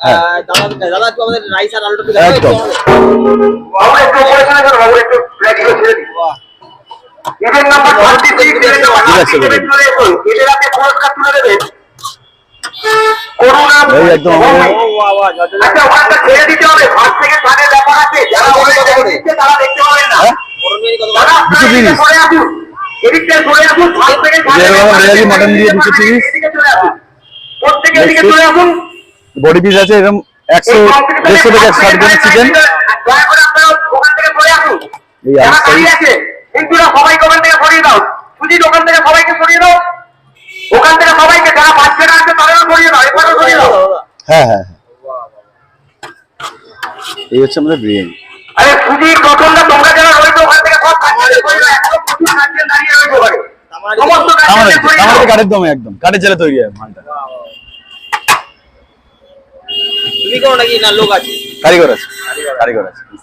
দাদা একটু আমাদের রাইস আর আলুটা একদম ইভেন্ট নাম্বার 26 ঠিক আছে এদের আপনি পুরস্কার তুলে দেবেন করুণা এই একদম আচ্ছা ওখানটা ছেড়ে দিতে হবে ফার্স্ট থেকে থার্ডের ব্যাপার আছে যারা ওখানে দিচ্ছে তারা দেখতে পাবেন না দাদা দুশো তিরিশ সরে আসুন এদিকটা সরে আসুন ফার্স্ট থেকে রেয়ালি মাটন দিয়ে 230 এদিকে চলে আসুন প্রত্যেকে এদিকে চলে আসুন বডি পিস আছে এরকম 100 150 থেকে 160 গ্রাম চিকেন দয়া করে আপনারা ওখান থেকে সরে আসুন এই যারা আইসটা দাঁড়িয়ে আছে এইগুলো সবাইকে ওখান থেকে সরিয়ে দাও সুজিত ওখান থেকে সবাইকে সরিয়ে দাও ওখান থেকে সবাইকে যারা বাচ্চারা আছে তাদেরও সরিয়ে দাও এবারও সরিয়ে দাও হ্যাঁ হ্যাঁ এই হচ্ছে আমাদের বিরিয়ানি আরে সুজিত রতনদা তোমরা যারা রয়েছে ওখান থেকে সব বাচ্চাদের সরিয়ে দাও একদম প্রচুর গার্জিয়ান দাঁড়িয়ে রয়েছে ওখানে সমস্ত গার্জিয়ানদের সরিয়ে দাও আমাদের কাঠের দমে একদম কাঠের জেলে তৈরি হয় মালটা তুমি করো নাকি না লোক আছে কারিগর আছে